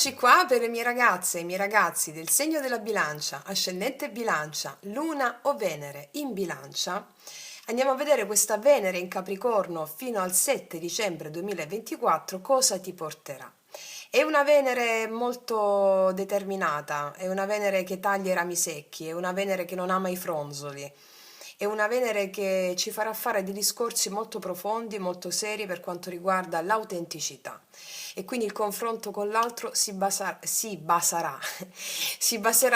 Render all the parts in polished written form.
Eccoci qua per le mie ragazze e i miei ragazzi del segno della bilancia, ascendente bilancia, luna o Venere in bilancia. Andiamo a vedere questa Venere in Capricorno fino al 7 dicembre 2024 cosa ti porterà. È una Venere molto determinata, è una Venere che taglia i rami secchi, è una Venere che non ama i fronzoli, è una Venere che ci farà fare dei discorsi molto profondi, molto seri per quanto riguarda l'autenticità. E quindi il confronto con l'altro si baserà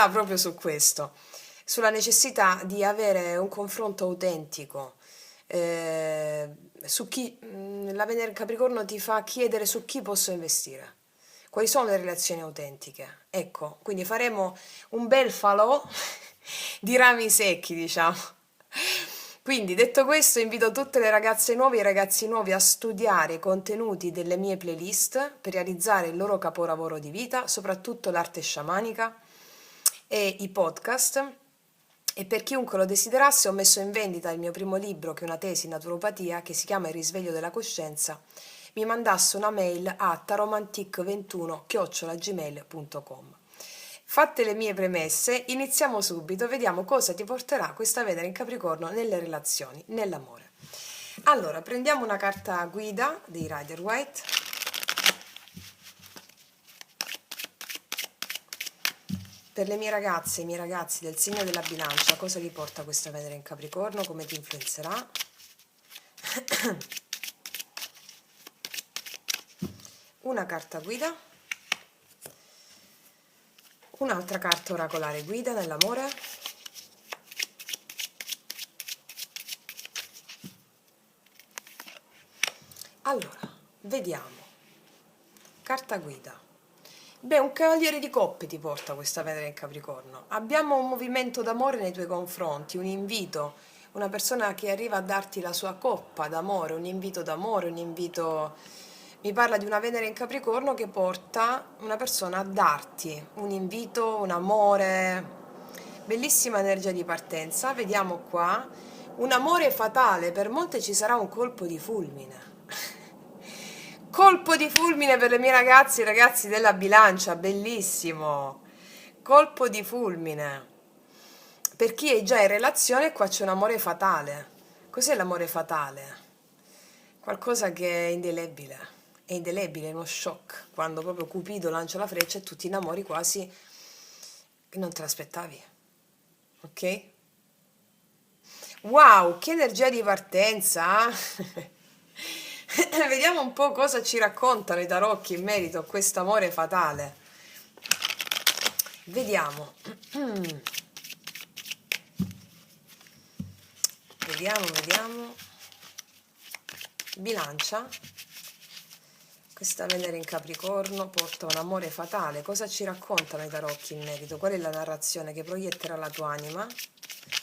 proprio su questo, sulla necessità di avere un confronto autentico. Su chi la Venere Capricorno ti fa chiedere su chi posso investire. Quali sono le relazioni autentiche? Ecco, quindi faremo un bel falò di rami secchi, diciamo. Quindi, detto questo, invito tutte le ragazze nuove e i ragazzi nuovi a studiare i contenuti delle mie playlist per realizzare il loro capolavoro di vita, soprattutto l'arte sciamanica e i podcast. E per chiunque lo desiderasse ho messo in vendita il mio primo libro, che è una tesi in naturopatia, che si chiama Il risveglio della coscienza. Mi mandasse una mail a taromantic21@gmail.com. Fatte le mie premesse, iniziamo subito, vediamo cosa ti porterà questa Venere in Capricorno nelle relazioni, nell'amore. Allora, prendiamo una carta guida dei Rider White. Per le mie ragazze e i miei ragazzi del segno della bilancia, cosa gli porta questa Venere in Capricorno, come ti influenzerà? Una carta guida, un'altra carta oracolare guida nell'amore. Allora, vediamo. Carta guida. Beh, un cavaliere di coppe ti porta questa Venere in Capricorno. Abbiamo un movimento d'amore nei tuoi confronti, un invito, una persona che arriva a darti la sua coppa d'amore, un invito d'amore, un invito. Mi parla di una Venere in Capricorno che porta una persona a darti un invito, un amore. Bellissima energia di partenza. Vediamo qua. Un amore fatale, per molte ci sarà un colpo di fulmine. Colpo di fulmine per le mie ragazze e ragazzi della bilancia, bellissimo. Colpo di fulmine. Per chi è già in relazione, qua c'è un amore fatale. Cos'è l'amore fatale? Qualcosa che è indelebile. È indelebile, è uno shock. Quando proprio Cupido lancia la freccia e tu ti innamori quasi che non te l'aspettavi. Ok? Wow, che energia di partenza! Vediamo un po' cosa ci raccontano i tarocchi in merito a questo amore fatale. Vediamo. Vediamo. Bilancia. Questa Venere in Capricorno porta un amore fatale. Cosa ci raccontano i tarocchi in merito? Qual è la narrazione che proietterà la tua anima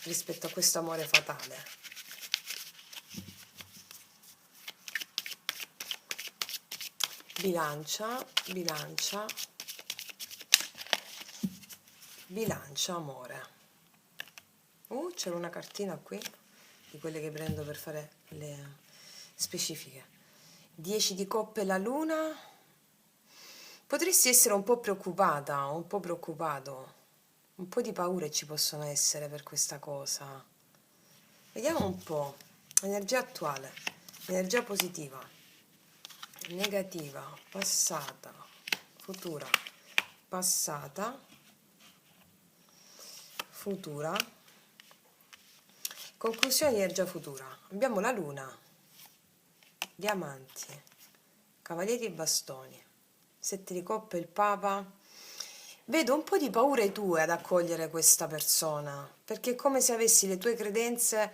rispetto a questo amore fatale? Bilancia, amore. C'era una cartina qui, di quelle che prendo per fare le specifiche. 10 di coppe la luna. Potresti essere un po' preoccupata, un po' preoccupato. Un po' di paure ci possono essere per questa cosa. Vediamo un po'. Energia attuale, energia positiva, negativa, passata, futura, passata, futura. Conclusione di energia futura. Abbiamo la luna, diamanti, cavalieri e bastoni, 7 di coppe il papa. Vedo un po' di paure tue ad accogliere questa persona, perché è come se avessi le tue credenze,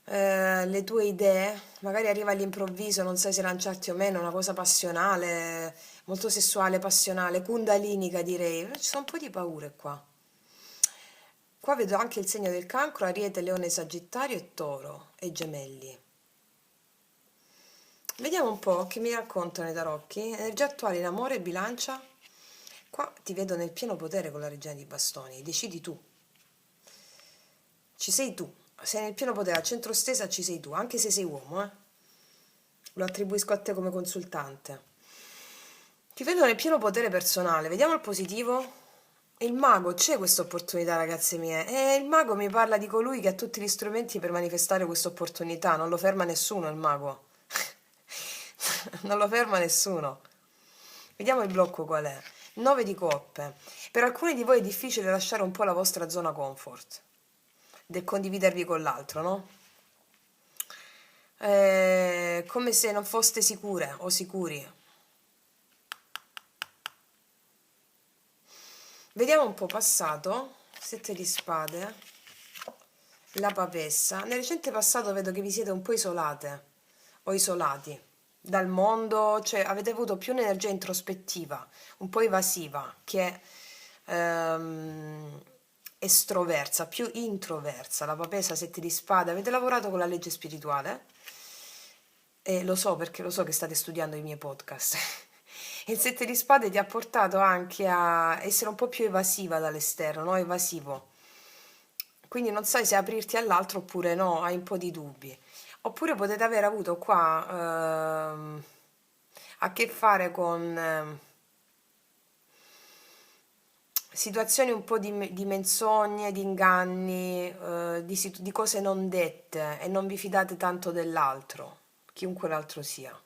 le tue idee, magari arriva all'improvviso, non sai se lanciarti o meno, una cosa passionale, molto sessuale, passionale, kundalinica direi. Ci sono un po' di paure qua. Qua vedo anche il segno del cancro, Ariete, Leone, Sagittario e Toro e Gemelli. Vediamo un po' che mi raccontano i tarocchi. Energia attuale in amore e bilancia. Qua ti vedo nel pieno potere con la regina di bastoni, decidi tu. Ci sei tu, sei nel pieno potere, al centro stesa ci sei tu, anche se sei uomo, Lo attribuisco a te come consultante. Ti vedo nel pieno potere personale. Vediamo il positivo. Il mago, c'è questa opportunità, ragazze mie. E il mago mi parla di colui che ha tutti gli strumenti per manifestare questa opportunità. Non lo ferma nessuno il mago. Non lo ferma nessuno. Vediamo il blocco qual è. 9 di coppe. Per alcuni di voi è difficile lasciare un po' la vostra zona comfort, del condividervi con l'altro, no? Come se non foste sicure o sicuri. Vediamo un po' passato, 7 di spade, la papessa. Nel recente passato vedo che vi siete un po' isolate o isolati dal mondo, cioè avete avuto più un'energia introspettiva, un po' evasiva, che ehm, estroversa, più introversa. La papessa, 7 di spade. Avete lavorato con la legge spirituale? E lo so perché lo so che state studiando i miei podcast. Il 7 di spade ti ha portato anche a essere un po' più evasiva dall'esterno, no? Evasivo. Quindi non sai se aprirti all'altro oppure no, hai un po' di dubbi. Oppure potete aver avuto qua a che fare con situazioni un po' di menzogne, di inganni, di cose non dette e non vi fidate tanto dell'altro, chiunque l'altro sia.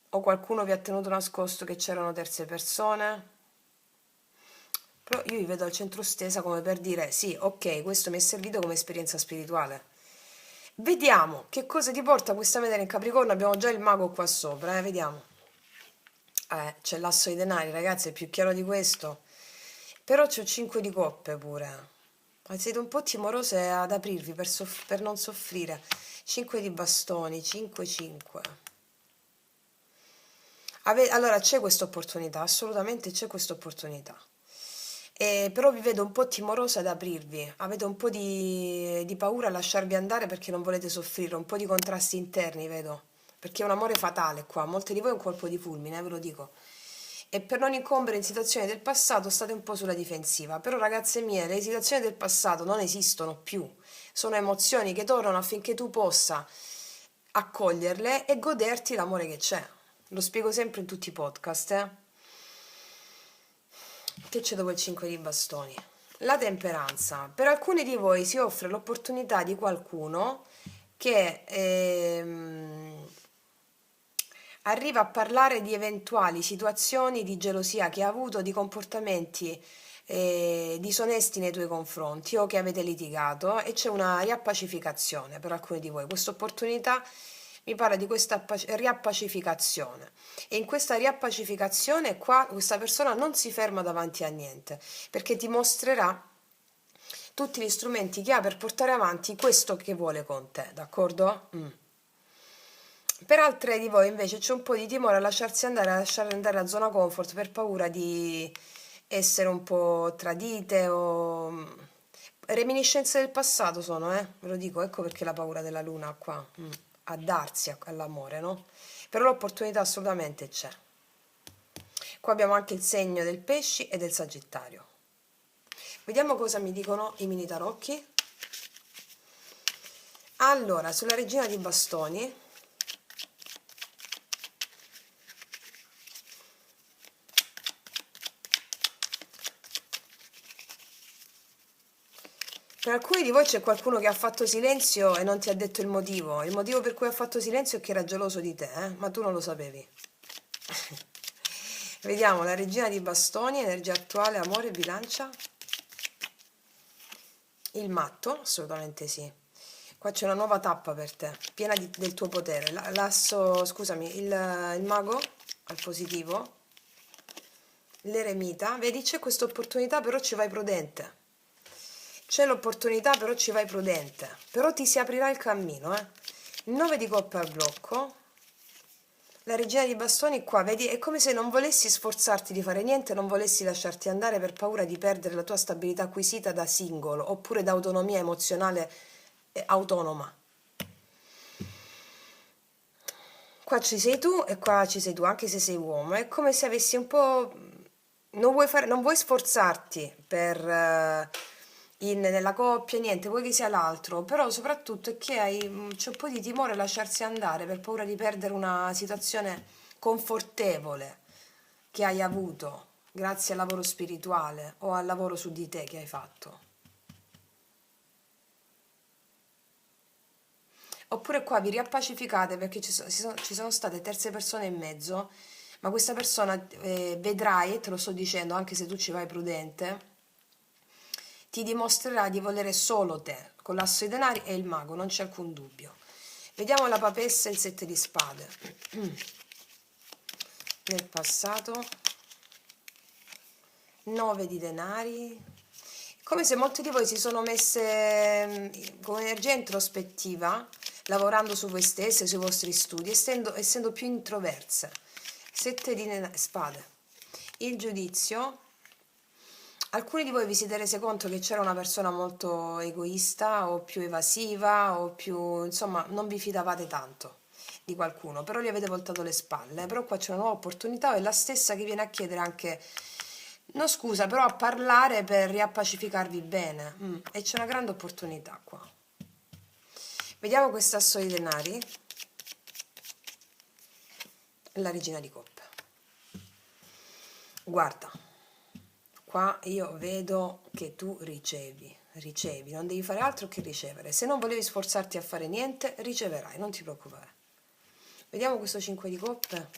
O qualcuno vi ha tenuto nascosto che c'erano terze persone? Però io vi vedo al centro stesa come per dire sì, ok, questo mi è servito come esperienza spirituale. Vediamo che cosa ti porta questa Venere in Capricorno. Abbiamo già il mago qua sopra, vediamo. C'è l'asso dei denari, ragazzi, è più chiaro di questo. Però c'è 5 di coppe pure. Siete un po' timorose ad aprirvi per non soffrire. 5 di bastoni, 5, 5. Allora c'è questa opportunità, assolutamente c'è questa opportunità. Però vi vedo un po' timorosa ad aprirvi, avete un po' di paura a lasciarvi andare perché non volete soffrire, un po' di contrasti interni, vedo, perché è un amore fatale qua, molte di voi è un colpo di fulmine, ve lo dico. E per non incombere in situazioni del passato state un po' sulla difensiva, però ragazze mie, le situazioni del passato non esistono più, sono emozioni che tornano affinché tu possa accoglierle e goderti l'amore che c'è. Lo spiego sempre in tutti i podcast, eh. Che c'è dopo il 5 di bastoni? La temperanza. Per alcuni di voi si offre l'opportunità di qualcuno che arriva a parlare di eventuali situazioni di gelosia che ha avuto, di comportamenti disonesti nei tuoi confronti o che avete litigato e c'è una riappacificazione per alcuni di voi. Questa opportunità mi parla di questa riappacificazione e in questa riappacificazione qua questa persona non si ferma davanti a niente perché ti mostrerà tutti gli strumenti che ha per portare avanti questo che vuole con te, d'accordo? Per altre di voi invece c'è un po' di timore a lasciare andare la zona comfort per paura di essere un po' tradite o reminiscenze del passato sono, ve lo dico, ecco perché la paura della luna qua, a darsi all'amore, no? Però l'opportunità assolutamente c'è. Qua abbiamo anche il segno del pesci e del sagittario. Vediamo cosa mi dicono i mini tarocchi. Allora, sulla regina di bastoni, per alcuni di voi c'è qualcuno che ha fatto silenzio e non ti ha detto il motivo. Il motivo per cui ha fatto silenzio è che era geloso di te, ma tu non lo sapevi. Vediamo la regina di bastoni, energia attuale, amore, bilancia. Il matto, assolutamente sì. Qua c'è una nuova tappa per te, piena del tuo potere. L'asso, scusami, il mago al positivo. L'eremita, vedi c'è questa opportunità, però ci vai prudente. C'è l'opportunità, però ci vai prudente. Però ti si aprirà il cammino, eh. 9 di coppe al blocco. La regina di bastoni qua, vedi, è come se non volessi sforzarti di fare niente, non volessi lasciarti andare per paura di perdere la tua stabilità acquisita da singolo, oppure da autonomia emozionale autonoma. Qua ci sei tu e qua ci sei tu, anche se sei uomo. È come se avessi un po'. Non vuoi sforzarti nella coppia, niente, vuoi che sia l'altro, però soprattutto è che c'è un po' di timore a lasciarsi andare per paura di perdere una situazione confortevole che hai avuto grazie al lavoro spirituale o al lavoro su di te che hai fatto. Oppure qua vi riappacificate perché ci sono state terze persone in mezzo, ma questa persona, vedrai, te lo sto dicendo anche se tu ci vai prudente, ti dimostrerà di volere solo te, con l'asso dei denari e il mago, non c'è alcun dubbio. Vediamo la papessa e il 7 di spade. Nel passato, 9 di denari, come se molti di voi si sono messe con energia introspettiva, lavorando su voi stesse, sui vostri studi, essendo più introverse. 7 di spade. Il giudizio. Alcuni di voi vi siete resi conto che c'era una persona molto egoista o più evasiva o più, insomma, non vi fidavate tanto di qualcuno, però gli avete voltato le spalle. Però qua c'è una nuova opportunità, è la stessa che viene a chiedere anche, no scusa, però a parlare per riappacificarvi bene. E c'è una grande opportunità qua. Vediamo questo asso di denari. La regina di coppe. Guarda, qua io vedo che tu ricevi, non devi fare altro che ricevere. Se non volevi sforzarti a fare niente, riceverai, non ti preoccupare. Vediamo questo 5 di coppe.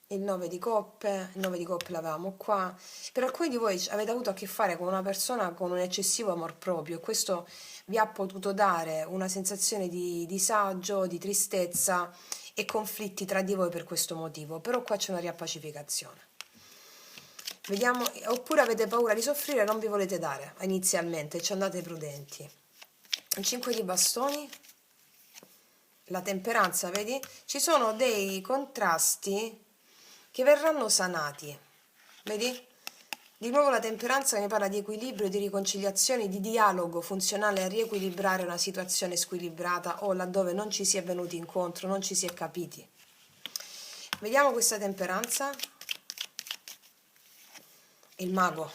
Il 9 di coppe, il 9 di coppe l'avevamo qua. Per alcuni di voi avete avuto a che fare con una persona con un eccessivo amor proprio e questo vi ha potuto dare una sensazione di disagio, di tristezza e conflitti tra di voi per questo motivo, però qua c'è una riappacificazione. Vediamo, oppure avete paura di soffrire e non vi volete dare inizialmente, ci andate prudenti. Il 5 di bastoni, la temperanza, vedi? Ci sono dei contrasti che verranno sanati, vedi? Di nuovo la temperanza ne parla di equilibrio, di riconciliazione, di dialogo funzionale a riequilibrare una situazione squilibrata o laddove non ci si è venuti incontro, non ci si è capiti. Vediamo questa temperanza. Il mago.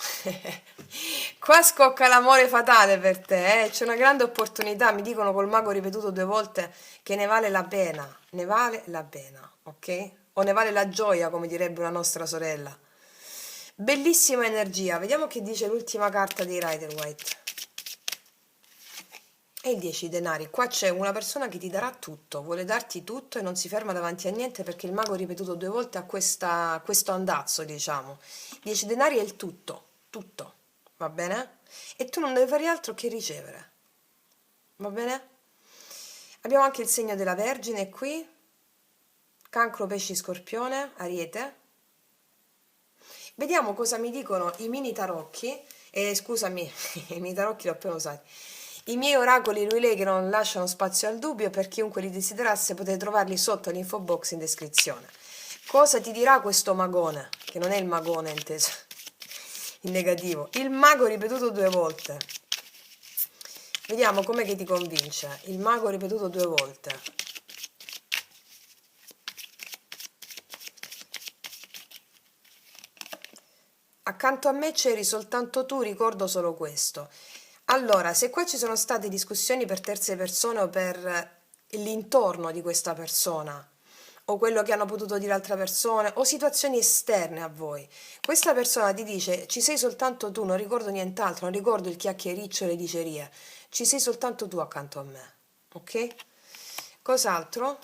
Qua scocca l'amore fatale per te, c'è una grande opportunità, mi dicono col mago ripetuto 2 volte che ne vale la pena, ok? O ne vale la gioia, come direbbe una nostra sorella. Bellissima energia, vediamo che dice l'ultima carta dei Rider-Waite. E il 10 denari, qua c'è una persona che ti darà tutto, vuole darti tutto e non si ferma davanti a niente perché il mago ripetuto 2 volte ha questo andazzo, diciamo. 10 denari è il tutto, va bene? E tu non devi fare altro che ricevere, va bene? Abbiamo anche il segno della Vergine qui, Cancro, Pesci, Scorpione, Ariete. Vediamo cosa mi dicono i mini tarocchi, scusami, i mini tarocchi li ho appena usati. I miei oracoli, lui lei che non lasciano spazio al dubbio, per chiunque li desiderasse potete trovarli sotto l'info box in descrizione. Cosa ti dirà questo magone? Che non è il magone inteso in negativo, il mago ripetuto 2 volte. Vediamo com'è che ti convince. Il mago ripetuto 2 volte. Accanto a me c'eri soltanto tu, ricordo solo questo. Allora, se qua ci sono state discussioni per terze persone o per l'intorno di questa persona, o quello che hanno potuto dire altre persone, o situazioni esterne a voi, questa persona ti dice ci sei soltanto tu, non ricordo nient'altro, non ricordo il chiacchiericcio e le dicerie, ci sei soltanto tu accanto a me, ok? Cos'altro?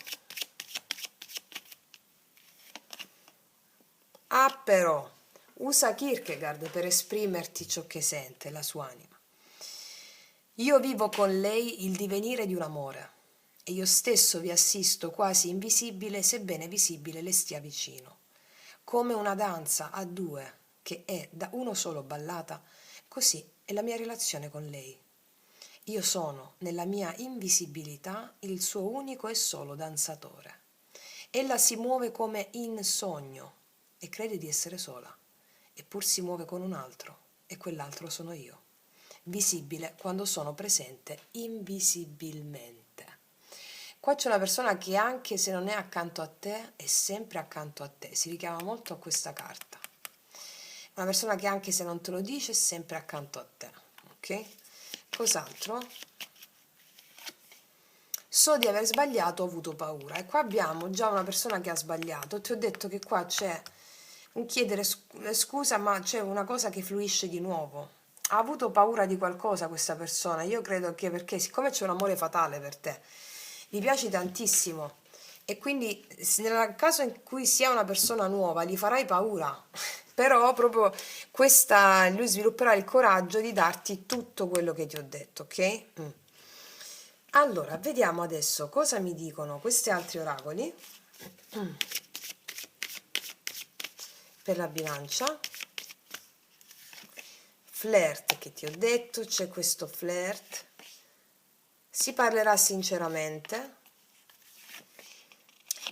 Ah, però, usa Kierkegaard per esprimerti ciò che sente, la sua anima. Io vivo con lei il divenire di un amore e io stesso vi assisto quasi invisibile, sebbene visibile le stia vicino. Come una danza a due che è da uno solo ballata, così è la mia relazione con lei. Io sono, nella mia invisibilità, il suo unico e solo danzatore. Ella si muove come in sogno e crede di essere sola, eppur si muove con un altro e quell'altro sono io. Visibile quando sono presente invisibilmente. Qua c'è una persona che anche se non è accanto a te, è sempre accanto a te, si richiama molto a questa carta. Una persona che anche se non te lo dice è sempre accanto a te, ok? Cos'altro? so di aver sbagliato, ho avuto paura. E qua abbiamo già una persona che ha sbagliato. Ti ho detto che qua c'è un chiedere scusa, ma c'è una cosa che fluisce di nuovo. Ha avuto paura di qualcosa questa persona. Io credo che perché siccome c'è un amore fatale per te, gli piaci tantissimo e quindi nel caso in cui sia una persona nuova gli farai paura. Però proprio questa, lui svilupperà il coraggio di darti tutto quello che ti ho detto, ok? Allora, vediamo adesso cosa mi dicono questi altri oracoli per la bilancia. Flirt che ti ho detto, c'è questo flirt, si parlerà sinceramente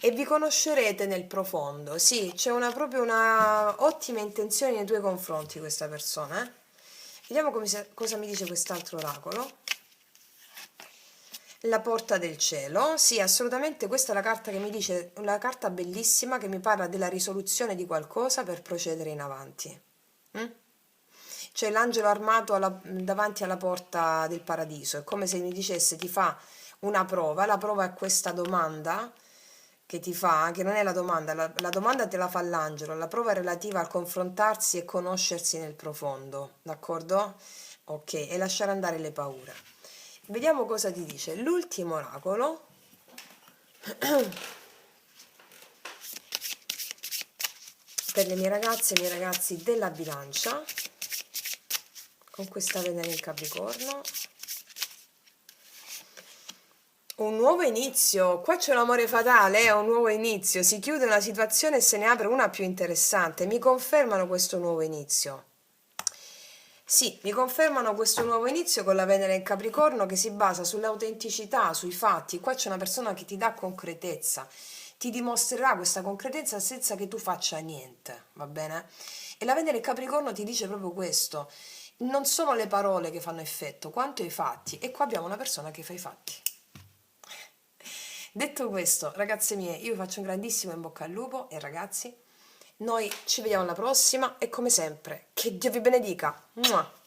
e vi conoscerete nel profondo. Sì, c'è proprio una ottima intenzione nei tuoi confronti questa persona. Vediamo cosa mi dice quest'altro oracolo. La porta del cielo, sì, assolutamente questa è la carta che mi dice, una carta bellissima che mi parla della risoluzione di qualcosa per procedere in avanti. C'è l'angelo armato davanti alla porta del paradiso, è come se mi dicesse ti fa una prova, la prova è questa domanda che ti fa, che non è la domanda, la domanda te la fa l'angelo, la prova è relativa al confrontarsi e conoscersi nel profondo, d'accordo? Ok, e lasciare andare le paure. Vediamo cosa ti dice l'ultimo oracolo. Per le mie ragazze e i miei ragazzi della bilancia, con questa Venere in Capricorno. Un nuovo inizio, qua c'è un amore fatale, è un nuovo inizio, si chiude una situazione e se ne apre una più interessante, mi confermano questo nuovo inizio. Sì, mi confermano questo nuovo inizio con la Venere in Capricorno che si basa sull'autenticità, sui fatti. Qua c'è una persona che ti dà concretezza, ti dimostrerà questa concretezza senza che tu faccia niente, va bene? E la Venere in Capricorno ti dice proprio questo, non sono le parole che fanno effetto, quanto i fatti. E qua abbiamo una persona che fa i fatti. Detto questo, ragazze mie, io vi faccio un grandissimo in bocca al lupo e ragazzi, noi ci vediamo alla prossima e come sempre, che Dio vi benedica. Mua!